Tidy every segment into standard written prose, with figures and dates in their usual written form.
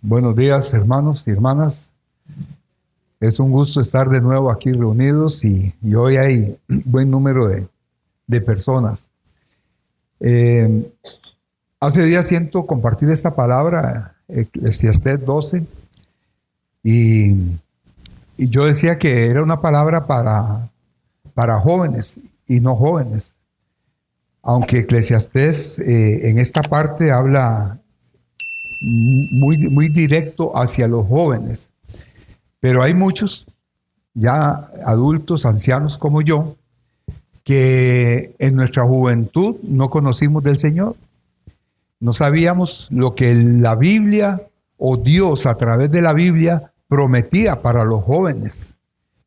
Buenos días, hermanos y hermanas. Es un gusto estar de nuevo aquí reunidos y hoy hay un buen número de personas. Hace días siento compartir esta palabra, Eclesiastés 12, y yo decía que era una palabra para jóvenes y no jóvenes. Aunque Eclesiastés en esta parte habla muy directo hacia los jóvenes, pero hay muchos ya adultos, ancianos como yo, que en nuestra juventud no conocimos del Señor, no sabíamos lo que la Biblia o Dios a través de la Biblia prometía para los jóvenes,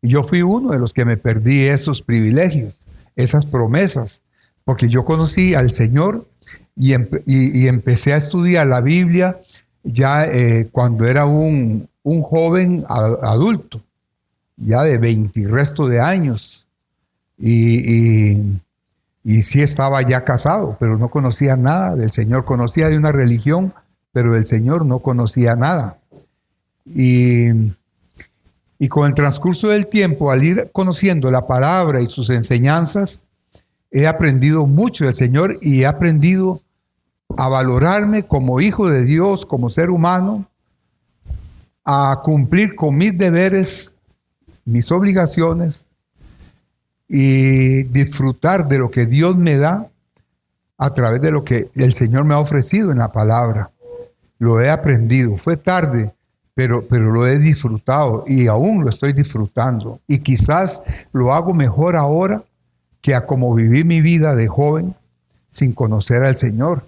y yo fui uno de los que me perdí esos privilegios, esas promesas, porque yo conocí al Señor y empecé a estudiar la Biblia ya cuando era un joven adulto, ya de 20 y resto de años, y sí estaba ya casado, pero no conocía nada del Señor. Conocía de una religión, pero del Señor no conocía nada. Y con el transcurso del tiempo, al ir conociendo la palabra y sus enseñanzas, he aprendido mucho del Señor y he aprendido a valorarme como hijo de Dios, como ser humano, a cumplir con mis deberes, mis obligaciones y disfrutar de lo que Dios me da a través de lo que el Señor me ha ofrecido en la palabra. Lo he aprendido. Fue tarde, pero lo he disfrutado y aún lo estoy disfrutando. Y quizás lo hago mejor ahora que a como viví mi vida de joven sin conocer al Señor.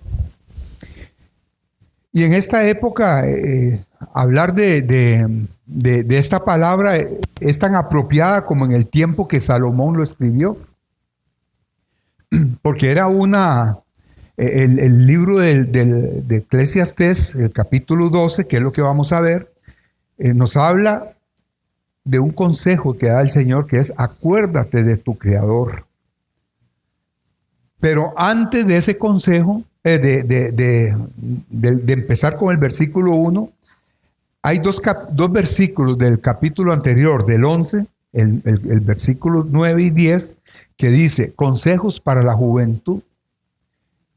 Y en esta época, hablar de esta palabra es tan apropiada como en el tiempo que Salomón lo escribió. Porque era el libro de Eclesiastés, el capítulo 12, que es lo que vamos a ver, nos habla de un consejo que da el Señor, que es: acuérdate de tu Creador. Pero antes de ese consejo, de empezar con el versículo 1, hay dos versículos del capítulo anterior, del 11, el versículo 9 y 10, que dice: consejos para la juventud.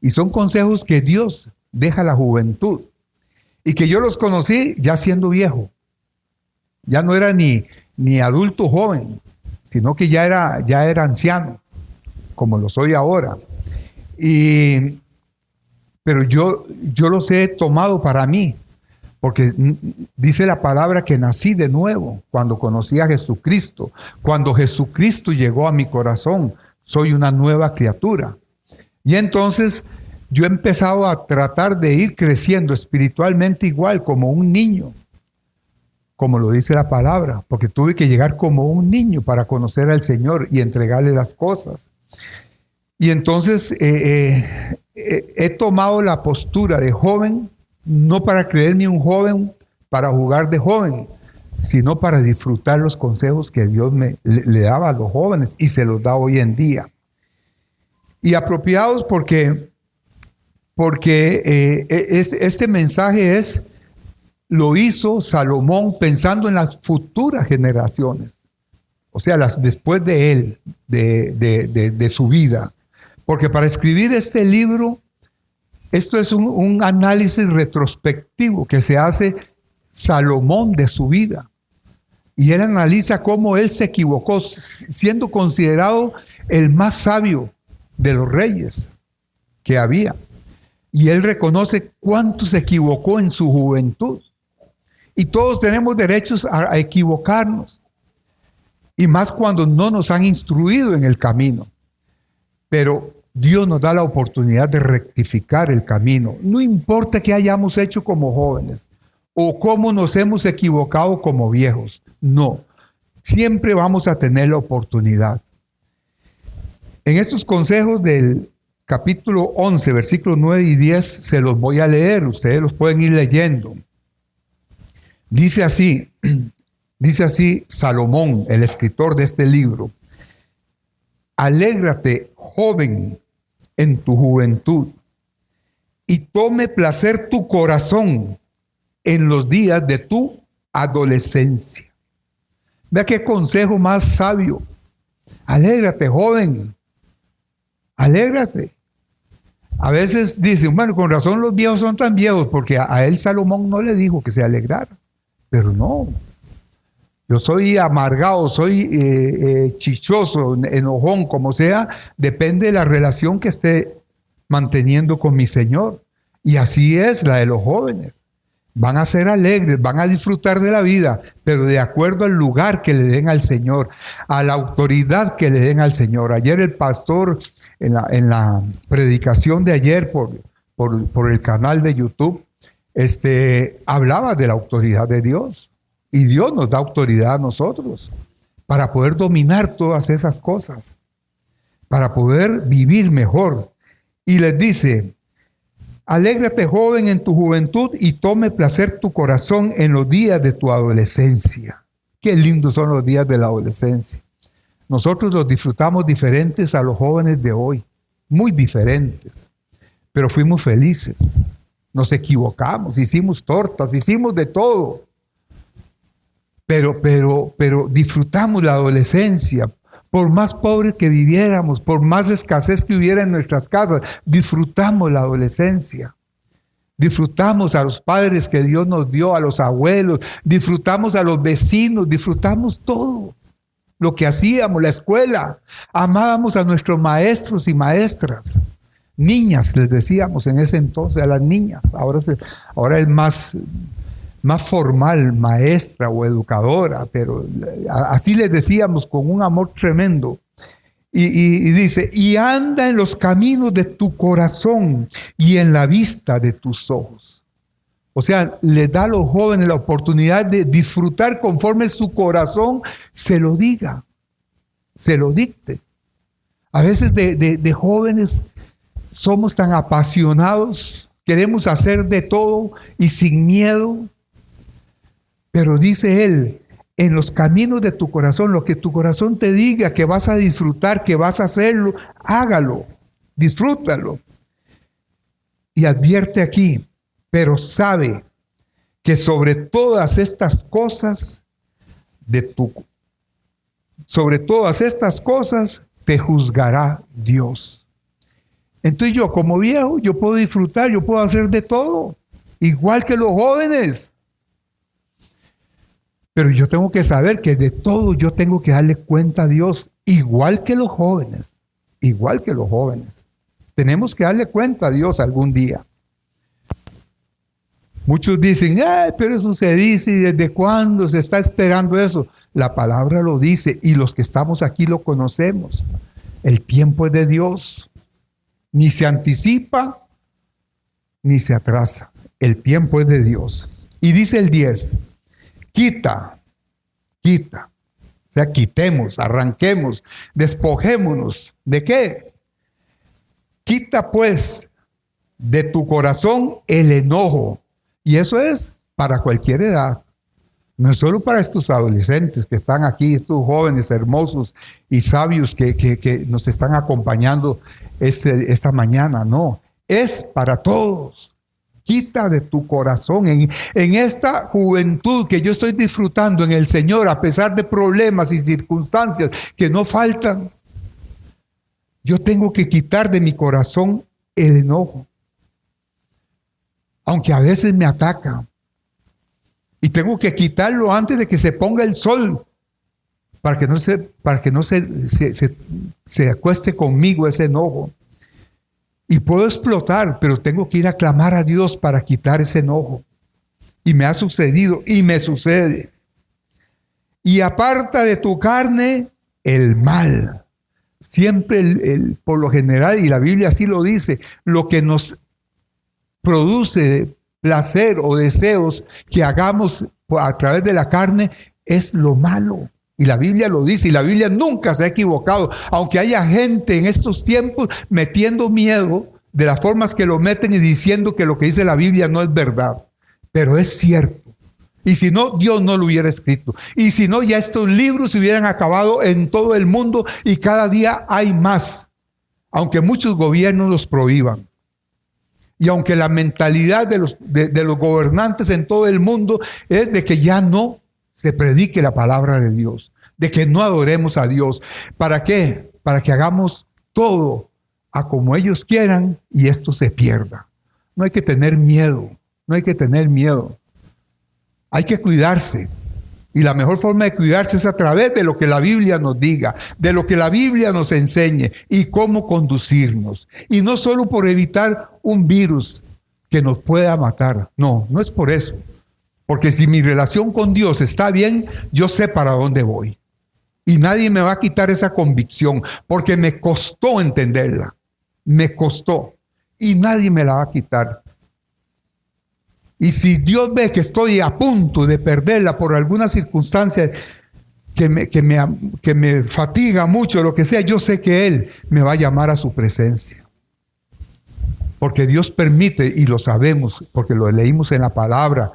Y son consejos que Dios deja a la juventud. Y que yo los conocí ya siendo viejo. Ya no era ni adulto joven, sino que ya era anciano, como lo soy ahora. Pero yo los he tomado para mí, porque dice la palabra que nací de nuevo cuando conocí a Jesucristo. Cuando Jesucristo llegó a mi corazón, soy una nueva criatura. Y entonces yo he empezado a tratar de ir creciendo espiritualmente igual como un niño, como lo dice la palabra, porque tuve que llegar como un niño para conocer al Señor y entregarle las cosas. Y entonces he tomado la postura de joven, no para creerme un joven, para jugar de joven, sino para disfrutar los consejos que Dios le daba a los jóvenes y se los da hoy en día. Y apropiados porque este mensaje lo hizo Salomón pensando en las futuras generaciones, o sea, las después de él, de su vida. Porque para escribir este libro, esto es un análisis retrospectivo que se hace Salomón de su vida. Y él analiza cómo él se equivocó, siendo considerado el más sabio de los reyes que había. Y él reconoce cuánto se equivocó en su juventud. Y todos tenemos derechos a equivocarnos. Y más cuando no nos han instruido en el camino. Pero Dios nos da la oportunidad de rectificar el camino. No importa qué hayamos hecho como jóvenes o cómo nos hemos equivocado como viejos. No, siempre vamos a tener la oportunidad. En estos consejos del capítulo 11, versículos 9 y 10, se los voy a leer. Ustedes los pueden ir leyendo. Dice así Salomón, el escritor de este libro: alégrate, joven, en tu juventud, y tome placer tu corazón en los días de tu adolescencia. Vea qué consejo más sabio. Alégrate, joven. Alégrate. A veces dicen, bueno, con razón los viejos son tan viejos, porque a él Salomón no le dijo que se alegrara. Pero no. Yo soy amargado, soy chichoso, enojón, como sea, depende de la relación que esté manteniendo con mi Señor. Y así es la de los jóvenes. Van a ser alegres, van a disfrutar de la vida, pero de acuerdo al lugar que le den al Señor, a la autoridad que le den al Señor. Ayer el pastor, en la predicación de ayer por el canal de YouTube, hablaba de la autoridad de Dios. Y Dios nos da autoridad a nosotros para poder dominar todas esas cosas, para poder vivir mejor. Y les dice: alégrate, joven, en tu juventud, y tome placer tu corazón en los días de tu adolescencia. Qué lindos son los días de la adolescencia. Nosotros los disfrutamos diferentes a los jóvenes de hoy, muy diferentes, pero fuimos felices. Nos equivocamos, hicimos tortas, hicimos de todo. Pero disfrutamos la adolescencia. Por más pobres que viviéramos, por más escasez que hubiera en nuestras casas, disfrutamos la adolescencia. Disfrutamos a los padres que Dios nos dio, a los abuelos, disfrutamos a los vecinos, disfrutamos todo lo que hacíamos, la escuela. Amábamos a nuestros maestros y maestras. Niñas, les decíamos en ese entonces, a las niñas. Ahora es más formal, maestra o educadora, pero así les decíamos con un amor tremendo. Y dice: y anda en los caminos de tu corazón y en la vista de tus ojos. O sea, le da a los jóvenes la oportunidad de disfrutar conforme su corazón se lo diga, se lo dicte. A veces de jóvenes somos tan apasionados, queremos hacer de todo y sin miedo. Pero dice él: en los caminos de tu corazón, lo que tu corazón te diga que vas a disfrutar, que vas a hacerlo, hágalo, disfrútalo. Y advierte aquí: pero sabe que sobre todas estas cosas te juzgará Dios. Entonces yo, como viejo, yo puedo disfrutar, yo puedo hacer de todo, igual que los jóvenes. Pero yo tengo que saber que de todo yo tengo que darle cuenta a Dios, igual que los jóvenes, igual que los jóvenes. Tenemos que darle cuenta a Dios algún día. Muchos dicen: pero eso se dice, ¿y desde cuándo se está esperando eso? La palabra lo dice y los que estamos aquí lo conocemos. El tiempo es de Dios. Ni se anticipa, ni se atrasa. El tiempo es de Dios. Y dice el 10. Quita. O sea, quitemos, arranquemos, despojémonos. ¿De qué? Quita pues de tu corazón el enojo. Y eso es para cualquier edad. No es solo para estos adolescentes que están aquí, estos jóvenes hermosos y sabios que nos están acompañando esta mañana. No, es para todos. Quita de tu corazón en esta juventud que yo estoy disfrutando en el Señor, a pesar de problemas y circunstancias que no faltan. Yo tengo que quitar de mi corazón el enojo, aunque a veces me ataca. Y tengo que quitarlo antes de que se ponga el sol, para que no se acueste conmigo ese enojo. Y puedo explotar, pero tengo que ir a clamar a Dios para quitar ese enojo. Y me ha sucedido y me sucede. y aparta de tu carne el mal. Siempre, por lo general, y la Biblia así lo dice, lo que nos produce placer o deseos que hagamos a través de la carne es lo malo. Y la Biblia lo dice, y la Biblia nunca se ha equivocado. Aunque haya gente en estos tiempos metiendo miedo de las formas que lo meten y diciendo que lo que dice la Biblia no es verdad. Pero es cierto. Y si no, Dios no lo hubiera escrito. Y si no, ya estos libros se hubieran acabado en todo el mundo y cada día hay más. Aunque muchos gobiernos los prohíban. Y aunque la mentalidad de los gobernantes en todo el mundo es de que ya no se predique la palabra de Dios, de que no adoremos a Dios. ¿Para qué? Para que hagamos todo a como ellos quieran y esto se pierda. No hay que tener miedo, no hay que tener miedo. Hay que cuidarse. Y la mejor forma de cuidarse es a través de lo que la Biblia nos diga, de lo que la Biblia nos enseñe y cómo conducirnos. Y no solo por evitar un virus que nos pueda matar. No, no es por eso. Porque si mi relación con Dios está bien, yo sé para dónde voy. Y nadie me va a quitar esa convicción, porque me costó entenderla. Me costó. Y nadie me la va a quitar. Y si Dios ve que estoy a punto de perderla por alguna circunstancia que me fatiga mucho, lo que sea, yo sé que Él me va a llamar a su presencia. Porque Dios permite, y lo sabemos, porque lo leímos en la palabra,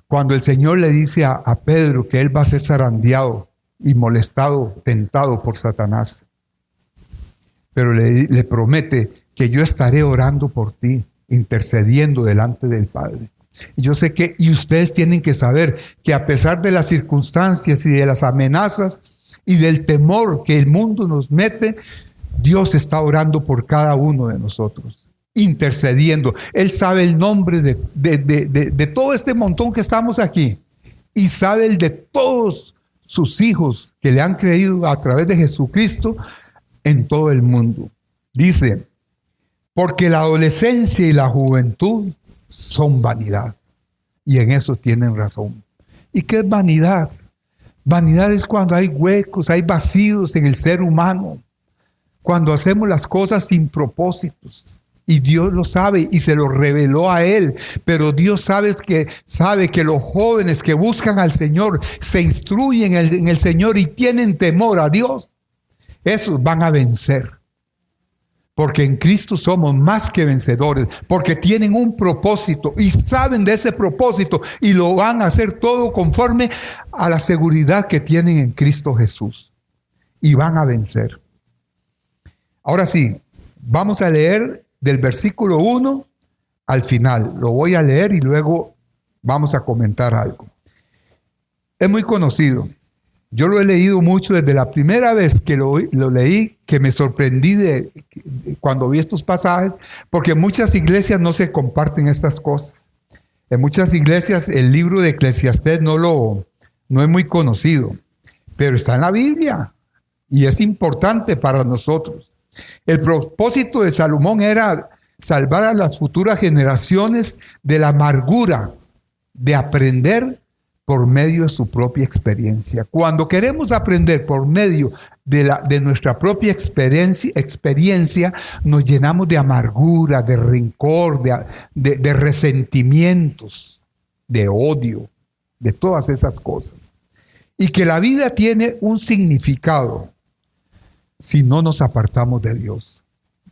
cuando el Señor le dice a Pedro que él va a ser zarandeado y molestado, tentado por Satanás. Pero le promete que yo estaré orando por ti, intercediendo delante del Padre. Y yo sé que, y ustedes tienen que saber que a pesar de las circunstancias y de las amenazas y del temor que el mundo nos mete, Dios está orando por cada uno de nosotros, intercediendo. Él sabe el nombre de todo este montón que estamos aquí y sabe el de todos sus hijos que le han creído a través de Jesucristo en todo el mundo. Dice, porque la adolescencia y la juventud son vanidad. Y en eso tienen razón. ¿Y qué es vanidad? Vanidad es cuando hay huecos, hay vacíos en el ser humano. Cuando hacemos las cosas sin propósitos. Y Dios lo sabe y se lo reveló a él. Pero Dios sabe que los jóvenes que buscan al Señor se instruyen en el Señor y tienen temor a Dios. Esos van a vencer. Porque en Cristo somos más que vencedores. Porque tienen un propósito y saben de ese propósito. Y lo van a hacer todo conforme a la seguridad que tienen en Cristo Jesús. Y van a vencer. Ahora sí, vamos a leer del versículo 1 al final. Lo voy a leer y luego vamos a comentar algo. Es muy conocido. Yo lo he leído mucho desde la primera vez que lo leí, que me sorprendí cuando vi estos pasajes, porque en muchas iglesias no se comparten estas cosas. En muchas iglesias el libro de Eclesiastés no es muy conocido, pero está en la Biblia y es importante para nosotros. El propósito de Salomón era salvar a las futuras generaciones de la amargura de aprender por medio de su propia experiencia. Cuando queremos aprender por medio de nuestra propia experiencia, nos llenamos de amargura, de rencor, de resentimientos, de odio, de todas esas cosas. Y que la vida tiene un significado si no nos apartamos de Dios.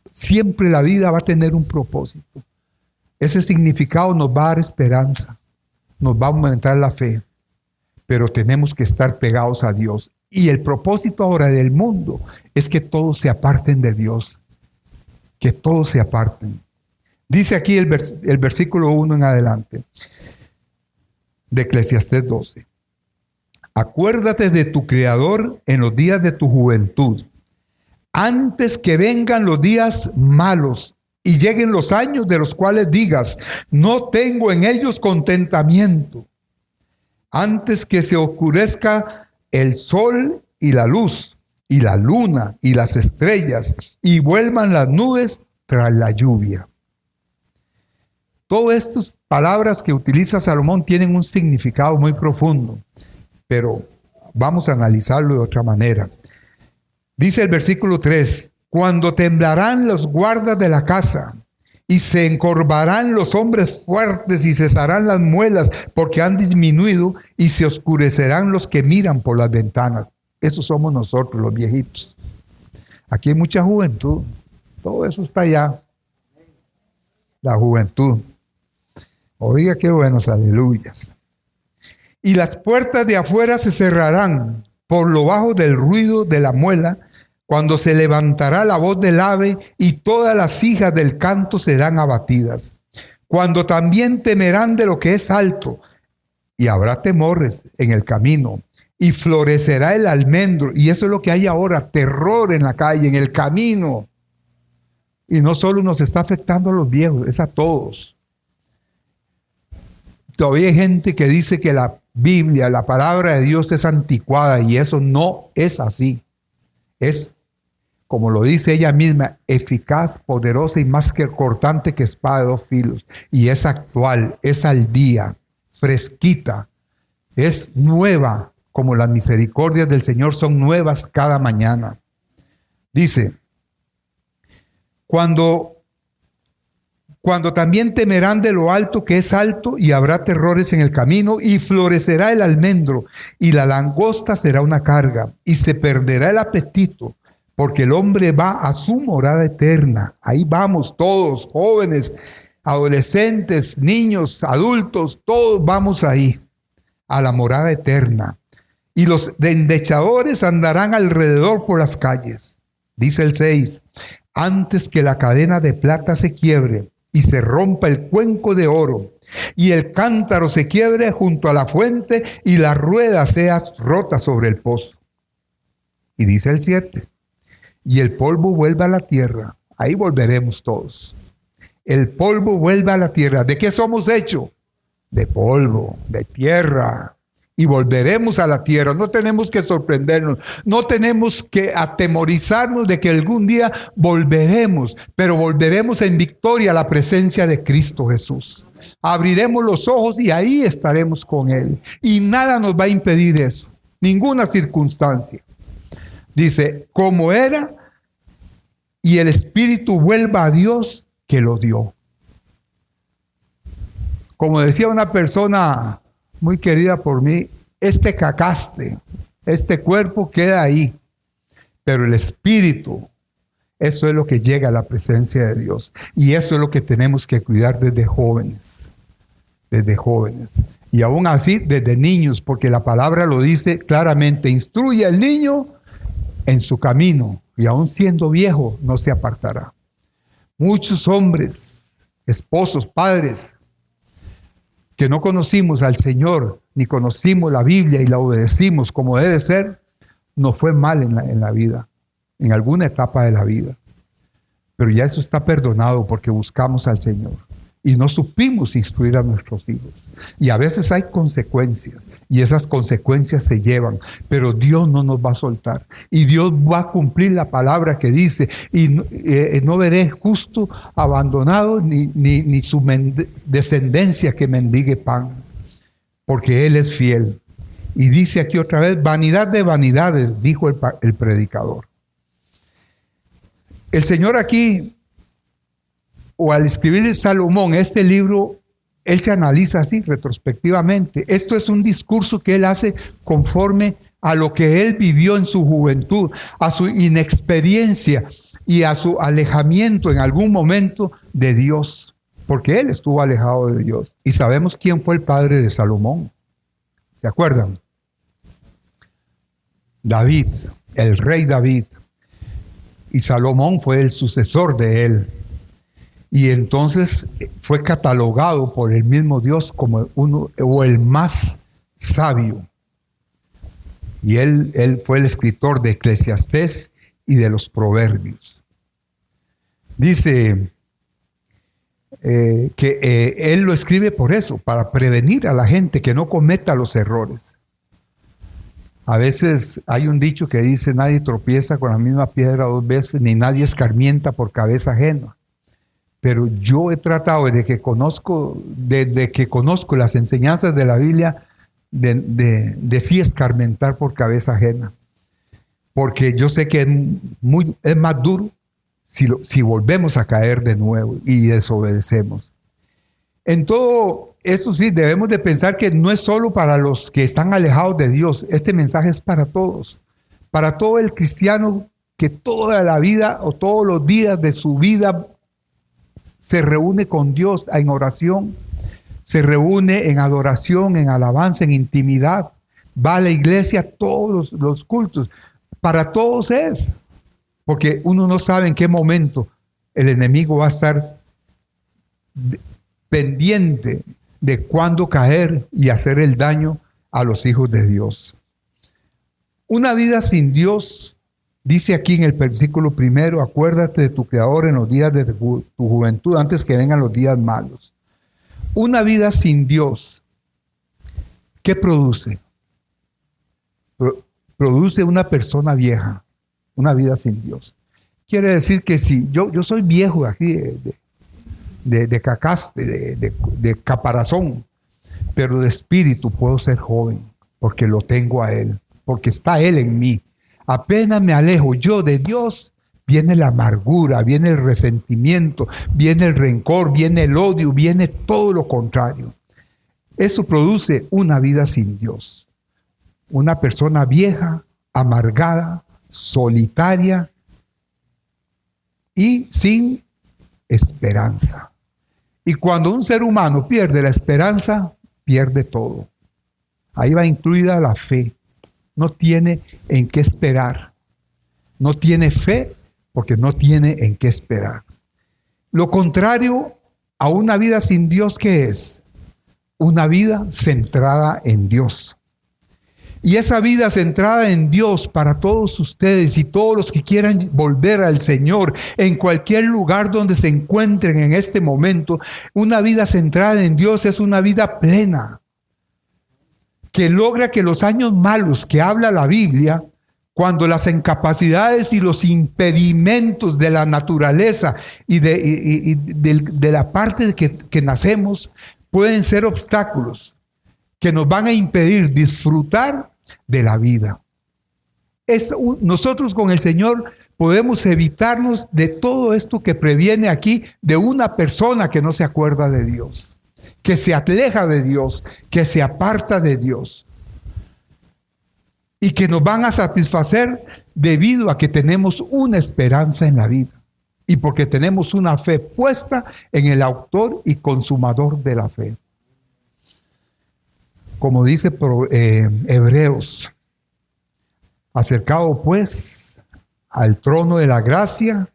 Siempre la vida va a tener un propósito. Ese significado nos va a dar esperanza, nos va a aumentar la fe, pero tenemos que estar pegados a Dios. Y el propósito ahora del mundo es que todos se aparten de Dios, que todos se aparten. Dice aquí el versículo 1 en adelante de Eclesiastés 12. Acuérdate de tu Creador en los días de tu juventud, antes que vengan los días malos y lleguen los años de los cuales digas, no tengo en ellos contentamiento. Antes que se oscurezca el sol y la luz, y la luna y las estrellas, y vuelvan las nubes tras la lluvia. Todas estas palabras que utiliza Salomón tienen un significado muy profundo, pero vamos a analizarlo de otra manera. Dice el versículo 3, cuando temblarán los guardas de la casa, y se encorvarán los hombres fuertes y cesarán las muelas porque han disminuido y se oscurecerán los que miran por las ventanas. Esos somos nosotros, los viejitos. Aquí hay mucha juventud. Todo eso está allá. La juventud. Oiga, qué buenos aleluyas. Y las puertas de afuera se cerrarán por lo bajo del ruido de la muela, cuando se levantará la voz del ave y todas las hijas del canto serán abatidas. Cuando también temerán de lo que es alto, y habrá temores en el camino, y florecerá el almendro. Y eso es lo que hay ahora, terror en la calle, en el camino. Y no solo nos está afectando a los viejos, es a todos. Todavía hay gente que dice que la Biblia, la palabra de Dios es anticuada, y eso no es así. Es, como lo dice ella misma, eficaz, poderosa y más que cortante que espada de dos filos. Y es actual, es al día, fresquita, es nueva, como las misericordias del Señor son nuevas cada mañana. Dice, cuando también temerán de lo alto que es alto, y habrá terrores en el camino, y florecerá el almendro, y la langosta será una carga, y se perderá el apetito, porque el hombre va a su morada eterna. Ahí vamos todos, jóvenes, adolescentes, niños, adultos, todos vamos ahí, a la morada eterna. Y los endechadores andarán alrededor por las calles. Dice el 6, antes que la cadena de plata se quiebre y se rompa el cuenco de oro, y el cántaro se quiebre junto a la fuente, y la rueda sea rota sobre el pozo. Y dice el 7, y el polvo vuelve a la tierra. Ahí volveremos todos. El polvo vuelve a la tierra. ¿De qué somos hechos? De polvo, de tierra. Y volveremos a la tierra. No tenemos que sorprendernos, no tenemos que atemorizarnos de que algún día volveremos, pero volveremos en victoria a la presencia de Cristo Jesús. Abriremos los ojos y ahí estaremos con Él. Y nada nos va a impedir eso, ninguna circunstancia. Dice, como era, y el Espíritu vuelva a Dios que lo dio. Como decía una persona muy querida por mí, este cacaste, este cuerpo queda ahí, pero el espíritu, eso es lo que llega a la presencia de Dios, y eso es lo que tenemos que cuidar desde jóvenes, y aún así desde niños, porque la palabra lo dice claramente, instruye al niño en su camino, y aún siendo viejo no se apartará. Muchos hombres, esposos, padres, que no conocimos al Señor, ni conocimos la Biblia y la obedecimos como debe ser, nos fue mal en la vida, en alguna etapa de la vida. Pero ya eso está perdonado porque buscamos al Señor y no supimos instruir a nuestros hijos. Y a veces hay consecuencias, y esas consecuencias se llevan, pero Dios no nos va a soltar. Y Dios va a cumplir la palabra que dice, y no veré justo abandonado, ni su descendencia que mendigue pan, porque Él es fiel. Y dice aquí otra vez, vanidad de vanidades, dijo el predicador. El Señor aquí, o al escribir el Salomón, este libro, él se analiza así retrospectivamente. Esto es un discurso que él hace conforme a lo que él vivió en su juventud, a su inexperiencia y a su alejamiento en algún momento de Dios, porque él estuvo alejado de Dios. Y sabemos quién fue el padre de Salomón. ¿Se acuerdan? David, el rey David. Y Salomón fue el sucesor de él. Y entonces fue catalogado por el mismo Dios como uno o el más sabio. Y él fue el escritor de Eclesiastés y de los Proverbios. Dice que él lo escribe por eso, para prevenir a la gente que no cometa los errores. A veces hay un dicho que dice, nadie tropieza con la misma piedra dos veces, ni nadie escarmienta por cabeza ajena. Pero yo he tratado desde que conozco las enseñanzas de la Biblia, de sí escarmentar por cabeza ajena. Porque yo sé que es más duro si volvemos a caer de nuevo y desobedecemos. En todo eso sí, debemos de pensar que no es solo para los que están alejados de Dios. Este mensaje es para todos. Para todo el cristiano que toda la vida o todos los días de su vida se reúne con Dios en oración, se reúne en adoración, en alabanza, en intimidad, va a la iglesia todos los cultos. Para todos es, porque uno no sabe en qué momento el enemigo va a estar pendiente de cuándo caer y hacer el daño a los hijos de Dios. Una vida sin Dios, dice aquí en el versículo 1, acuérdate de tu Creador en los días de tu juventud, antes que vengan los días malos. Una vida sin Dios, ¿qué produce? Produce una persona vieja, una vida sin Dios. Quiere decir que si yo soy viejo aquí de cacaste, de caparazón, pero de espíritu puedo ser joven, porque lo tengo a Él, porque está Él en mí. Apenas me alejo yo de Dios, viene la amargura, viene el resentimiento, viene el rencor, viene el odio, viene todo lo contrario. Eso produce una vida sin Dios. Una persona vieja, amargada, solitaria y sin esperanza. Y cuando un ser humano pierde la esperanza, pierde todo. Ahí va incluida la fe. No tiene en qué esperar. No tiene fe porque no tiene en qué esperar. Lo contrario a una vida sin Dios, ¿qué es? Una vida centrada en Dios. Y esa vida centrada en Dios para todos ustedes y todos los que quieran volver al Señor en cualquier lugar donde se encuentren en este momento, una vida centrada en Dios es una vida plena, que logra que los años malos que habla la Biblia, cuando las incapacidades y los impedimentos de la naturaleza y de la parte que nacemos pueden ser obstáculos que nos van a impedir disfrutar de la vida. Nosotros con el Señor podemos evitarnos de todo esto que previene aquí de una persona que no se acuerda de Dios, que se aleja de Dios, que se aparta de Dios, y que nos van a satisfacer debido a que tenemos una esperanza en la vida y porque tenemos una fe puesta en el autor y consumador de la fe. Como dice Hebreos, acercaos pues al trono de la gracia,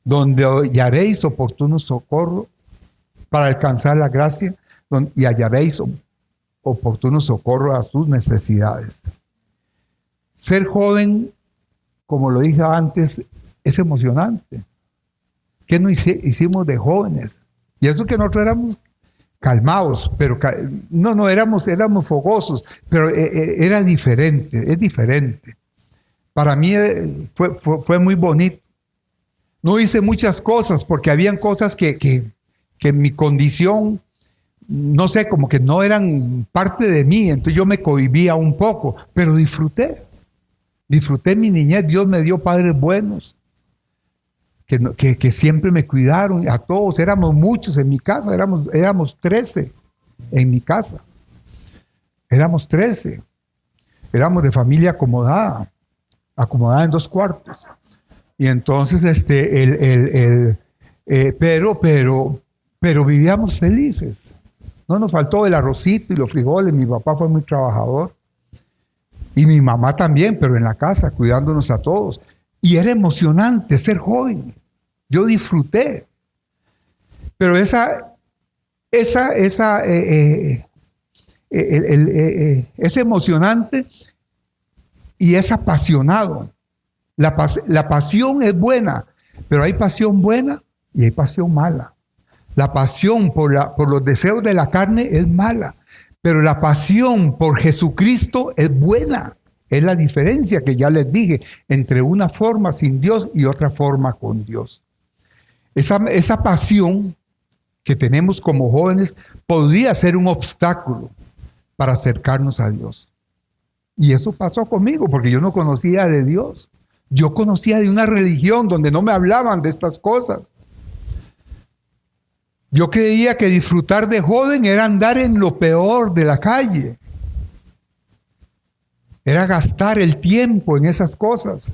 donde hallaréis oportuno socorro para alcanzar la gracia y hallaréis oportuno socorro a sus necesidades. Ser joven, como lo dije antes, es emocionante. ¿Qué no hicimos de jóvenes? Y eso que nosotros éramos calmados, pero éramos fogosos, pero era diferente, es diferente. Para mí fue muy bonito. No hice muchas cosas porque habían cosas que mi condición, no sé, como que no eran parte de mí, entonces yo me cohibía un poco, pero disfruté mi niñez. Dios me dio padres buenos que siempre me cuidaron, a todos. Éramos muchos en mi casa, éramos 13 en mi casa, éramos 13, éramos de familia acomodada en 2 cuartos, y entonces pero vivíamos felices. No nos faltó el arrocito y los frijoles. Mi papá fue muy trabajador y mi mamá también, pero en la casa cuidándonos a todos. Y era emocionante ser joven. Yo disfruté. Pero es emocionante y es apasionado. La pasión es buena, pero hay pasión buena y hay pasión mala. La pasión por los deseos de la carne es mala, pero la pasión por Jesucristo es buena. Es la diferencia que ya les dije entre una forma sin Dios y otra forma con Dios. Esa pasión que tenemos como jóvenes podría ser un obstáculo para acercarnos a Dios. Y eso pasó conmigo, porque yo no conocía de Dios. Yo conocía de una religión donde no me hablaban de estas cosas. Yo creía que disfrutar de joven era andar en lo peor de la calle. Era gastar el tiempo en esas cosas.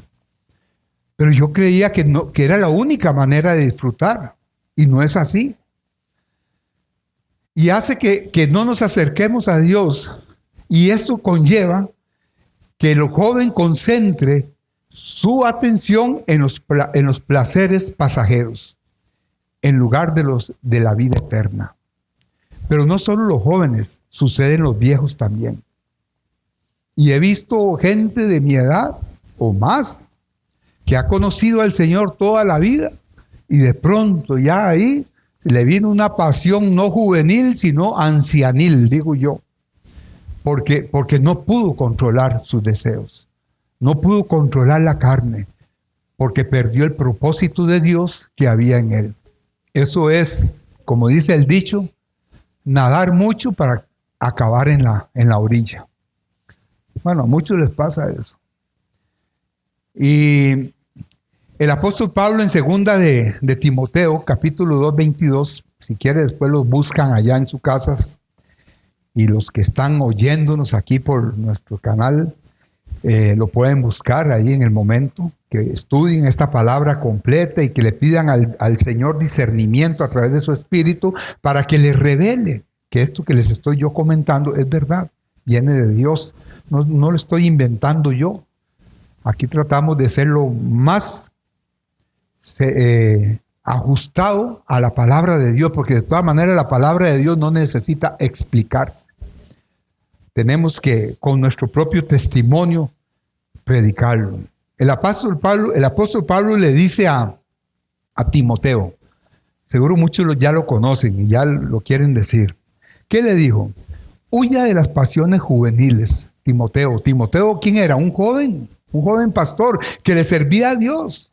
Pero yo creía que era la única manera de disfrutar. Y no es así. Y hace que no nos acerquemos a Dios. Y esto conlleva que el joven concentre su atención en los placeres pasajeros, en lugar de la vida eterna. Pero no solo los jóvenes, suceden los viejos también. Y he visto gente de mi edad o más que ha conocido al Señor toda la vida y de pronto ya ahí le vino una pasión no juvenil, sino ancianil, digo yo, porque no pudo controlar sus deseos, no pudo controlar la carne, porque perdió el propósito de Dios que había en él. Eso es, como dice el dicho, nadar mucho para acabar en la orilla. Bueno, a muchos les pasa eso. Y el apóstol Pablo en segunda de Timoteo, capítulo 2, 22, si quiere después los buscan allá en sus casas, y los que están oyéndonos aquí por nuestro canal, lo pueden buscar ahí en el momento, que estudien esta palabra completa y que le pidan al Señor discernimiento a través de su Espíritu para que les revele que esto que les estoy yo comentando es verdad, viene de Dios, no lo estoy inventando yo. Aquí tratamos de ser lo más ajustado a la palabra de Dios, porque de todas maneras la palabra de Dios no necesita explicarse. Tenemos que, con nuestro propio testimonio, predicarlo. El apóstol Pablo le dice a Timoteo, seguro muchos ya lo conocen y ya lo quieren decir. ¿Qué le dijo? Huya de las pasiones juveniles, Timoteo. Timoteo, ¿quién era? Un joven pastor que le servía a Dios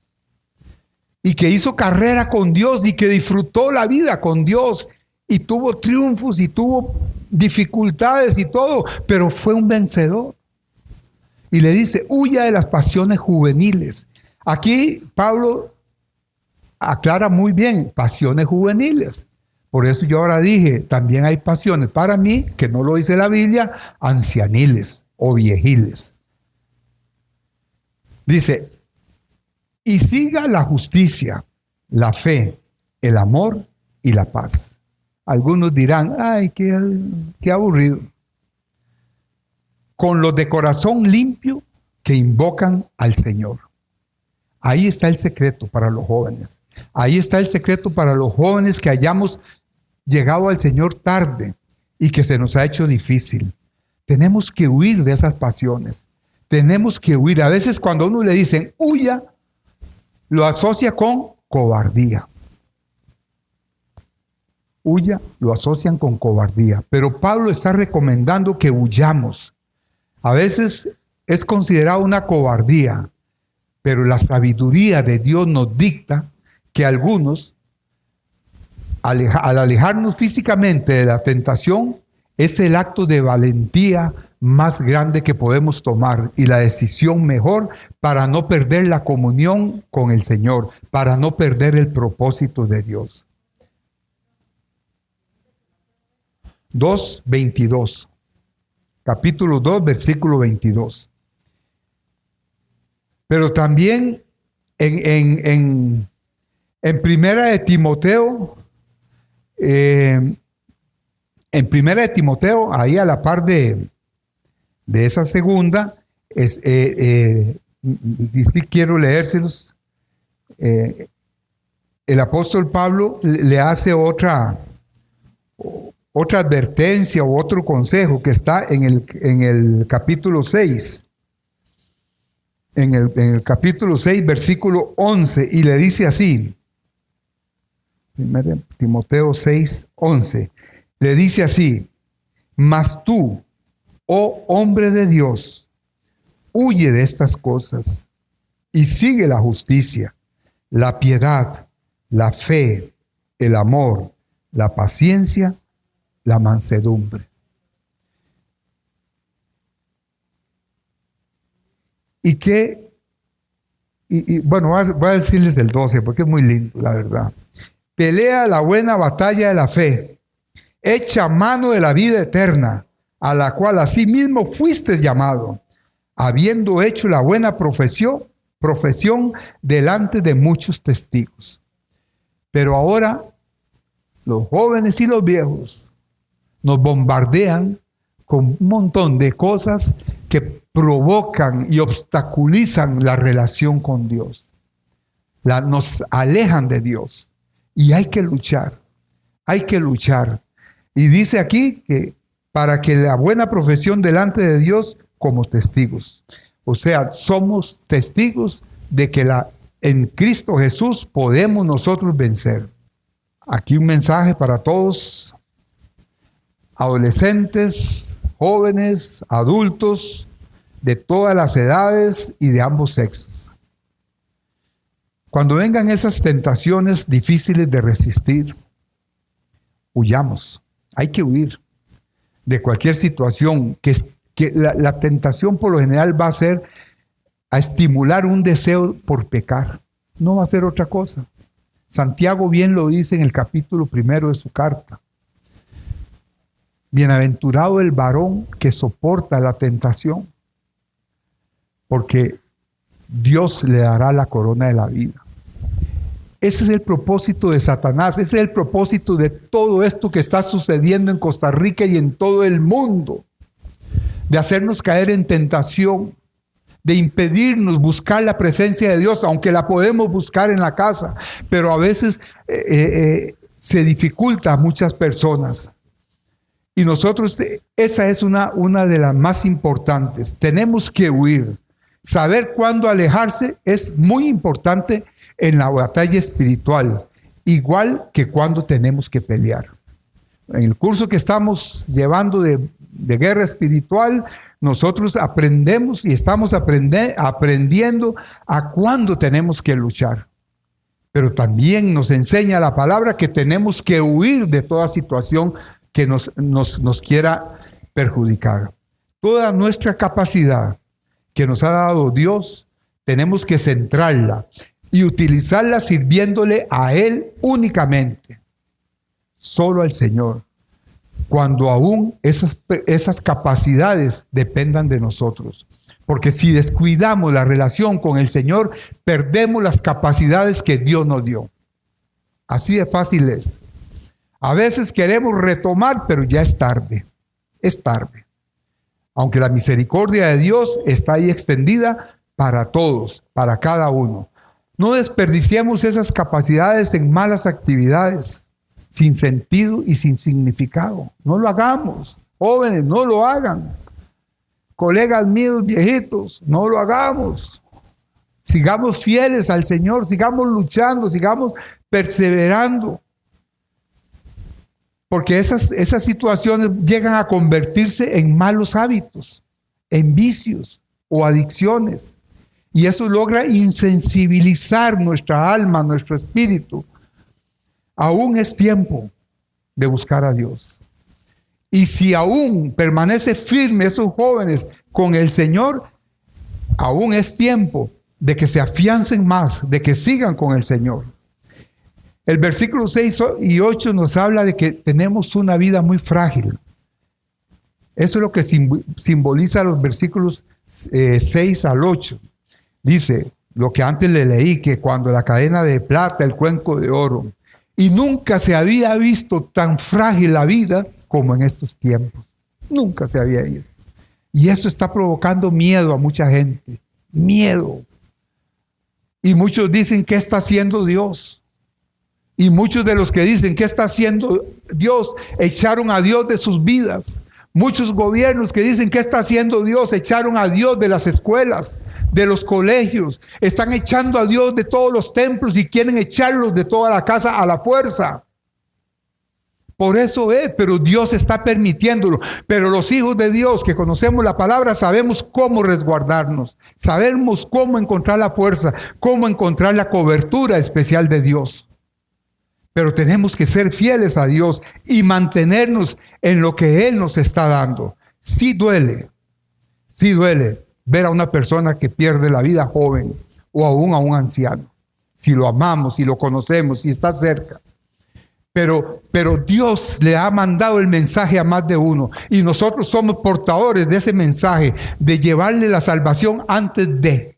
y que hizo carrera con Dios y que disfrutó la vida con Dios y tuvo triunfos y tuvo dificultades y todo, pero fue un vencedor. Y le dice, huya de las pasiones juveniles. Aquí Pablo aclara muy bien, pasiones juveniles. Por eso yo ahora dije, también hay pasiones para mí, que no lo dice la Biblia, ancianiles o viejiles. Dice, y siga la justicia, la fe, el amor y la paz. Algunos dirán, ay, qué aburrido. Con los de corazón limpio que invocan al Señor. Ahí está el secreto para los jóvenes. Ahí está el secreto para los jóvenes que hayamos llegado al Señor tarde y que se nos ha hecho difícil. Tenemos que huir de esas pasiones. Tenemos que huir. A veces cuando a uno le dicen huya, lo asocia con cobardía. Huya, lo asocian con cobardía. Pero Pablo está recomendando que huyamos. A veces es considerado una cobardía, pero la sabiduría de Dios nos dicta que algunos, al alejarnos físicamente de la tentación, es el acto de valentía más grande que podemos tomar y la decisión mejor para no perder la comunión con el Señor, para no perder el propósito de Dios. 2:22. Capítulo 2, versículo 22. Pero también en Primera de Timoteo, ahí a la par de esa segunda, quiero leérselos. El apóstol Pablo le hace otra advertencia o otro consejo que está en el capítulo 6. En el capítulo 6, versículo 11, y le dice así, 1 Timoteo 6, 11, le dice así, mas tú, oh hombre de Dios, huye de estas cosas y sigue la justicia, la piedad, la fe, el amor, la paciencia, la mansedumbre. Bueno, voy a decirles del 12 porque es muy lindo, la verdad. Pelea la buena batalla de la fe, echa mano de la vida eterna, a la cual asimismo fuiste llamado, habiendo hecho la buena profesión delante de muchos testigos. Pero ahora los jóvenes y los viejos nos bombardean con un montón de cosas que provocan y obstaculizan la relación con Dios. Nos alejan de Dios. Y hay que luchar. Hay que luchar. Y dice aquí que para que la buena profesión delante de Dios como testigos. O sea, somos testigos de que en Cristo Jesús podemos nosotros vencer. Aquí un mensaje para todos, adolescentes, jóvenes, adultos, de todas las edades y de ambos sexos. Cuando vengan esas tentaciones difíciles de resistir, huyamos. Hay que huir de cualquier situación que la tentación por lo general va a ser a estimular un deseo por pecar. No va a ser otra cosa. Santiago bien lo dice en el capítulo 1 de su carta. Bienaventurado el varón que soporta la tentación, porque Dios le dará la corona de la vida. Ese es el propósito de Satanás, ese es el propósito de todo esto que está sucediendo en Costa Rica y en todo el mundo, de hacernos caer en tentación, de impedirnos buscar la presencia de Dios, aunque la podemos buscar en la casa, pero a veces se dificulta a muchas personas. Y nosotros, esa es una de las más importantes. Tenemos que huir. Saber cuándo alejarse es muy importante en la batalla espiritual, igual que cuando tenemos que pelear. En el curso que estamos llevando de guerra espiritual, nosotros aprendemos y estamos aprendiendo a cuándo tenemos que luchar. Pero también nos enseña la palabra que tenemos que huir de toda situación que nos quiera perjudicar. Toda nuestra capacidad que nos ha dado Dios, tenemos que centrarla y utilizarla sirviéndole a Él únicamente, solo al Señor, cuando aún esas capacidades dependan de nosotros. Porque si descuidamos la relación con el Señor, perdemos las capacidades que Dios nos dio. Así de fácil es. A veces queremos retomar, pero ya es tarde. Es tarde. Aunque la misericordia de Dios está ahí extendida para todos, para cada uno. No desperdiciemos esas capacidades en malas actividades, sin sentido y sin significado. No lo hagamos. Jóvenes, no lo hagan. Colegas míos viejitos, no lo hagamos. Sigamos fieles al Señor, sigamos luchando, sigamos perseverando. Porque esas situaciones llegan a convertirse en malos hábitos, en vicios o adicciones. Y eso logra insensibilizar nuestra alma, nuestro espíritu. Aún es tiempo de buscar a Dios. Y si aún permanece firme esos jóvenes con el Señor, aún es tiempo de que se afiancen más, de que sigan con el Señor. El versículo 6 y 8 nos habla de que tenemos una vida muy frágil. Eso es lo que simboliza los versículos 6 al 8. Dice, lo que antes le leí, que cuando la cadena de plata, el cuenco de oro, y nunca se había visto tan frágil la vida como en estos tiempos. Nunca se había ido. Y eso está provocando miedo a mucha gente. Miedo. Y muchos dicen, ¿qué está haciendo Dios? Y muchos de los que dicen, ¿qué está haciendo Dios? Echaron a Dios de sus vidas. Muchos gobiernos que dicen, ¿qué está haciendo Dios? Echaron a Dios de las escuelas, de los colegios. Están echando a Dios de todos los templos y quieren echarlos de toda la casa a la fuerza. Por eso es, pero Dios está permitiéndolo. Pero los hijos de Dios que conocemos la palabra sabemos cómo resguardarnos. Sabemos cómo encontrar la fuerza, cómo encontrar la cobertura especial de Dios. Pero tenemos que ser fieles a Dios y mantenernos en lo que Él nos está dando. Sí duele, ver a una persona que pierde la vida joven o aún a un anciano. Si lo amamos, si lo conocemos, si está cerca. Pero Dios le ha mandado el mensaje a más de uno y nosotros somos portadores de ese mensaje, de llevarle la salvación antes de.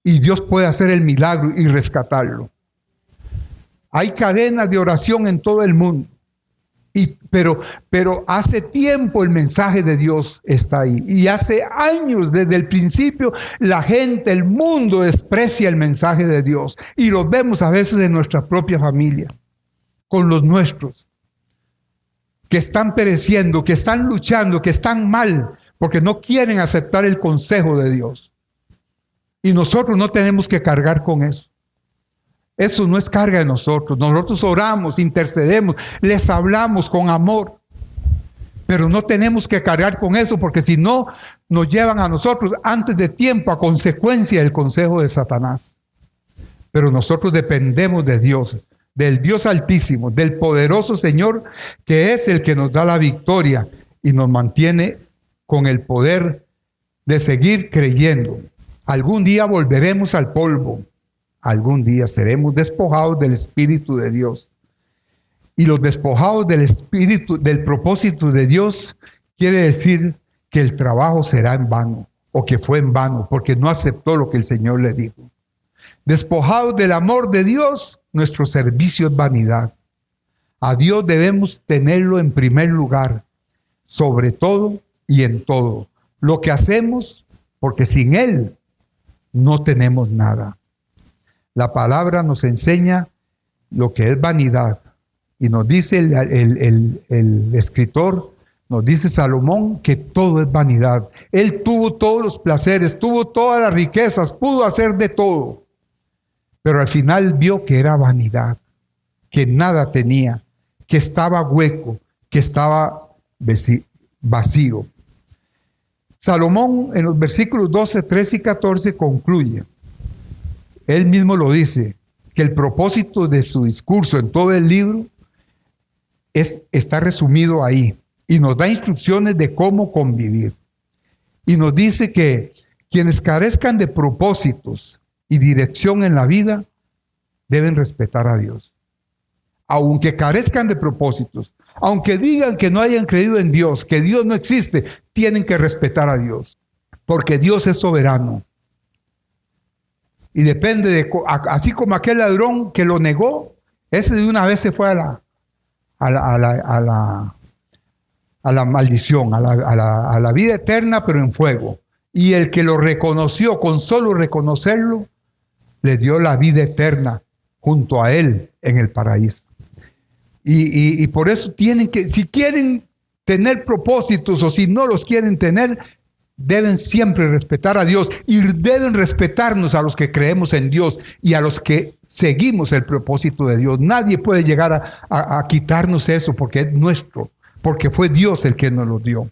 Y Dios puede hacer el milagro y rescatarlo. Hay cadenas de oración en todo el mundo. Pero hace tiempo el mensaje de Dios está ahí. Y hace años, desde el principio, la gente, el mundo desprecia el mensaje de Dios. Y lo vemos a veces en nuestra propia familia, con los nuestros, que están pereciendo, que están luchando, que están mal, porque no quieren aceptar el consejo de Dios. Y nosotros no tenemos que cargar con eso. Eso no es carga de nosotros. Nosotros oramos, intercedemos, les hablamos con amor. Pero no tenemos que cargar con eso, porque si no, nos llevan a nosotros antes de tiempo a consecuencia del consejo de Satanás. Pero nosotros dependemos de Dios, del Dios Altísimo, del poderoso Señor, que es el que nos da la victoria y nos mantiene con el poder de seguir creyendo. Algún día volveremos al polvo. Algún día seremos despojados del Espíritu de Dios. Y los despojados del Espíritu, del propósito de Dios, quiere decir que el trabajo será en vano, o que fue en vano, porque no aceptó lo que el Señor le dijo. Despojados del amor de Dios, nuestro servicio es vanidad. A Dios debemos tenerlo en primer lugar, sobre todo y en todo. Lo que hacemos, porque sin Él no tenemos nada. La palabra nos enseña lo que es vanidad. Y nos dice el escritor, nos dice Salomón, que todo es vanidad. Él tuvo todos los placeres, tuvo todas las riquezas, pudo hacer de todo. Pero al final vio que era vanidad, que nada tenía, que estaba hueco, que estaba vacío. Salomón en los versículos 12, 13 y 14 concluye. Él mismo lo dice, que el propósito de su discurso en todo el libro está resumido ahí y nos da instrucciones de cómo convivir. Y nos dice que quienes carezcan de propósitos y dirección en la vida deben respetar a Dios. Aunque carezcan de propósitos, aunque digan que no hayan creído en Dios, que Dios no existe, tienen que respetar a Dios, porque Dios es soberano. Y depende de, así como aquel ladrón que lo negó, ese de una vez se fue a la maldición, a la vida eterna, pero en fuego. Y el que lo reconoció, con solo reconocerlo, le dio la vida eterna junto a él en el paraíso. Y por eso tienen que, si quieren tener propósitos o si no los quieren tener, deben siempre respetar a Dios y deben respetarnos a los que creemos en Dios y a los que seguimos el propósito de Dios. Nadie puede llegar a quitarnos eso porque es nuestro, porque fue Dios el que nos lo dio.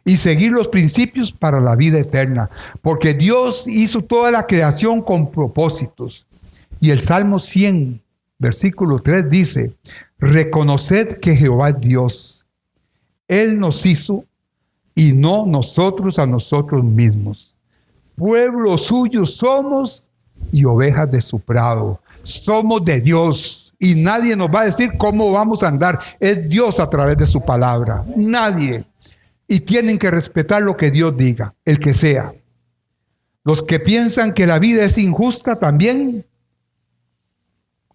Y seguir los principios para la vida eterna, porque Dios hizo toda la creación con propósitos. Y el Salmo 100, versículo 3 dice, reconoced que Jehová es Dios. Él nos hizo y no nosotros a nosotros mismos. Pueblo suyo somos y ovejas de su prado. Somos de Dios y nadie nos va a decir cómo vamos a andar. Es Dios a través de su palabra. Nadie. Y tienen que respetar lo que Dios diga, el que sea. Los que piensan que la vida es injusta también,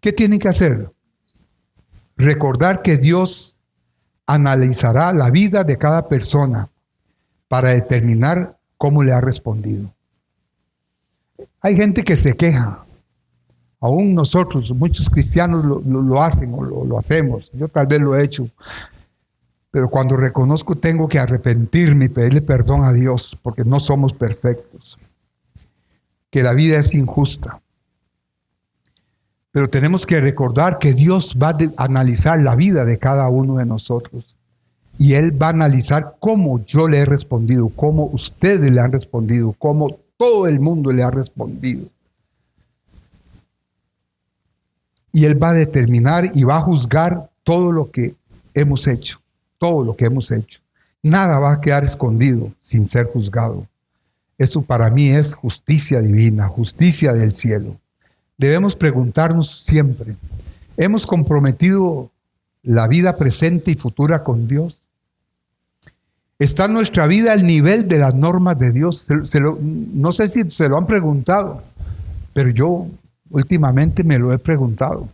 ¿qué tienen que hacer? Recordar que Dios analizará la vida de cada persona para determinar cómo le ha respondido. Hay gente que se queja. Aún nosotros, muchos cristianos lo hacen o lo hacemos. Yo tal vez lo he hecho. Pero cuando reconozco tengo que arrepentirme y pedirle perdón a Dios porque no somos perfectos. Que la vida es injusta. Pero tenemos que recordar que Dios va a analizar la vida de cada uno de nosotros. Y Él va a analizar cómo yo le he respondido, cómo ustedes le han respondido, cómo todo el mundo le ha respondido. Y Él va a determinar y va a juzgar todo lo que hemos hecho. Todo lo que hemos hecho. Nada va a quedar escondido sin ser juzgado. Eso para mí es justicia divina, justicia del cielo. Debemos preguntarnos siempre, ¿hemos comprometido la vida presente y futura con Dios? ¿Está nuestra vida al nivel de las normas de Dios? No sé si se lo han preguntado, pero yo últimamente me lo he preguntado,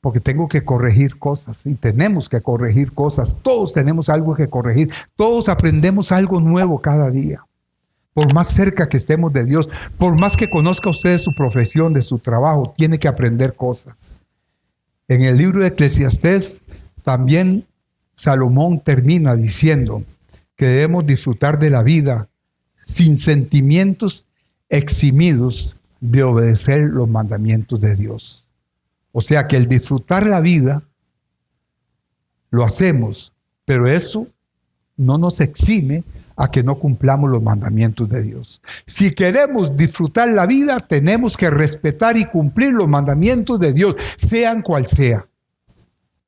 porque tengo que corregir cosas y tenemos que corregir cosas. Todos tenemos algo que corregir, todos aprendemos algo nuevo cada día. Por más cerca que estemos de Dios, por más que conozca usted de su profesión, de su trabajo, tiene que aprender cosas. En el libro de Eclesiastés también Salomón termina diciendo que debemos disfrutar de la vida sin sentimientos eximidos de obedecer los mandamientos de Dios. O sea que el disfrutar la vida lo hacemos, pero eso no nos exime a que no cumplamos los mandamientos de Dios. Si queremos disfrutar la vida, tenemos que respetar y cumplir los mandamientos de Dios, sean cual sea.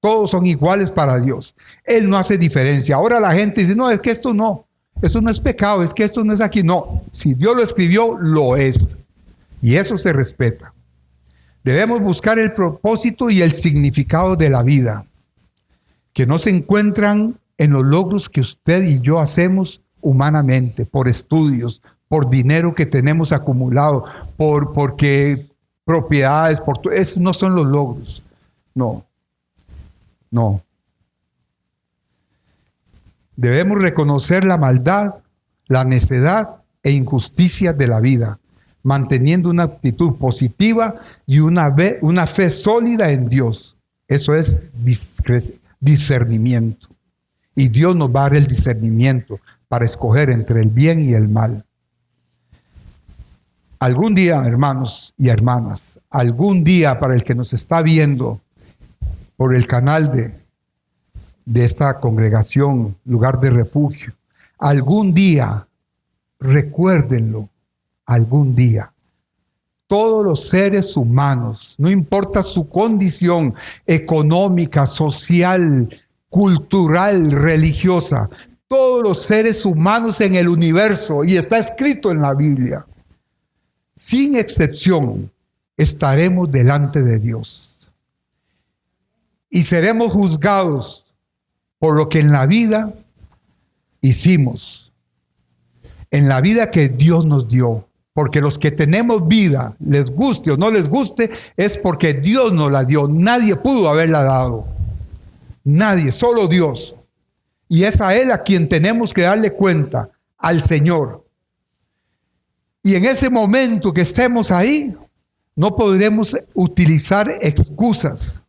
Todos son iguales para Dios. Él no hace diferencia. Ahora la gente dice, no, es que esto no, eso no es pecado, es que esto no es aquí. No, si Dios lo escribió, lo es. Y eso se respeta. Debemos buscar el propósito y el significado de la vida, que no se encuentran en los logros que usted y yo hacemos humanamente, por estudios, por dinero que tenemos acumulado, porque propiedades, esos no son los logros. No. Debemos reconocer la maldad, la necedad e injusticia de la vida, manteniendo una actitud positiva y una fe sólida en Dios. Eso es discernimiento. Y Dios nos va a dar el discernimiento para escoger entre el bien y el mal. Algún día, hermanos y hermanas, algún día para el que nos está viendo por el canal de esta congregación, lugar de refugio, algún día, recuérdenlo, algún día, todos los seres humanos, no importa su condición económica, social, cultural, religiosa, todos los seres humanos en el universo, y está escrito en la Biblia, sin excepción, estaremos delante de Dios. Y seremos juzgados por lo que en la vida hicimos, en la vida que Dios nos dio. Porque los que tenemos vida, les guste o no les guste, es porque Dios nos la dio. Nadie pudo haberla dado. Nadie, solo Dios. Y es a Él a quien tenemos que darle cuenta, al Señor. Y en ese momento que estemos ahí, no podremos utilizar excusas,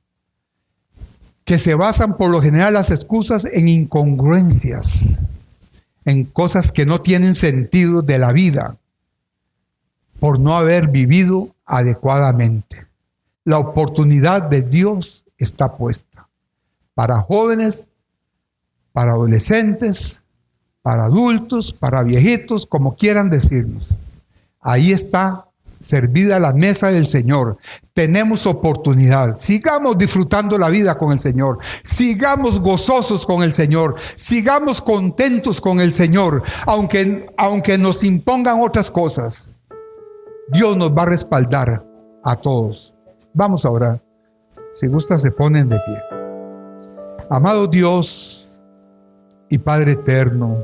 que se basan por lo general las excusas en incongruencias, en cosas que no tienen sentido de la vida, por no haber vivido adecuadamente. La oportunidad de Dios está puesta para jóvenes, para adolescentes, para adultos, para viejitos, como quieran decirnos. Ahí está servida la mesa del Señor. Tenemos oportunidad. Sigamos disfrutando la vida con el Señor. Sigamos gozosos con el Señor. Sigamos contentos con el Señor, aunque nos impongan otras cosas. Dios nos va a respaldar a todos. Vamos a orar. Si gusta, se ponen de pie. Amado Dios y Padre eterno,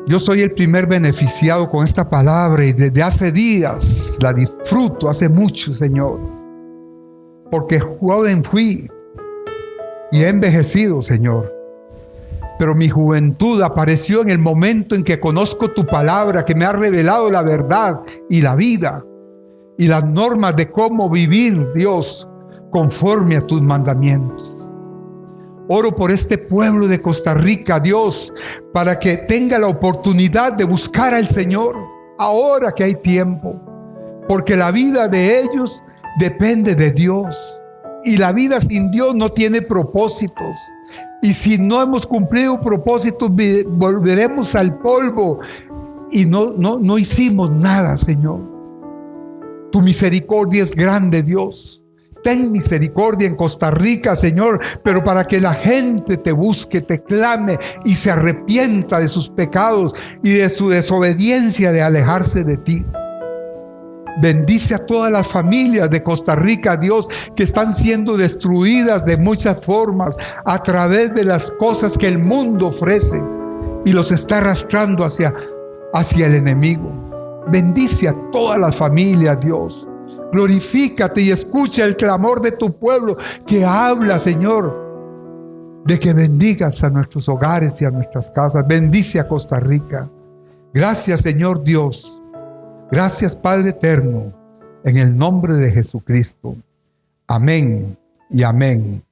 yo soy el primer beneficiado con esta palabra y desde hace días la disfruto, hace mucho, Señor. Porque joven fui y he envejecido, Señor. Pero mi juventud apareció en el momento en que conozco tu palabra, que me ha revelado la verdad y la vida y las normas de cómo vivir, Dios, conforme a tus mandamientos. Oro por este pueblo de Costa Rica, Dios, para que tenga la oportunidad de buscar al Señor ahora que hay tiempo, porque la vida de ellos depende de Dios. Y la vida sin Dios no tiene propósitos. Y si no hemos cumplido propósitos, volveremos al polvo. Y no hicimos nada, Señor. Tu misericordia es grande, Dios. ten misericordia en Costa Rica, Señor, pero para que la gente te busque, te clame y se arrepienta de sus pecados y de su desobediencia de alejarse de ti. Bendice a todas las familias de Costa Rica, Dios, que están siendo destruidas de muchas formas a través de las cosas que el mundo ofrece y los está arrastrando hacia el enemigo. Bendice a todas las familias, Dios. Glorifícate y escucha el clamor de tu pueblo que habla, Señor, de que bendigas a nuestros hogares y a nuestras casas. Bendice a Costa Rica. Gracias, Señor Dios. Gracias, Padre eterno, en el nombre de Jesucristo. Amén y amén.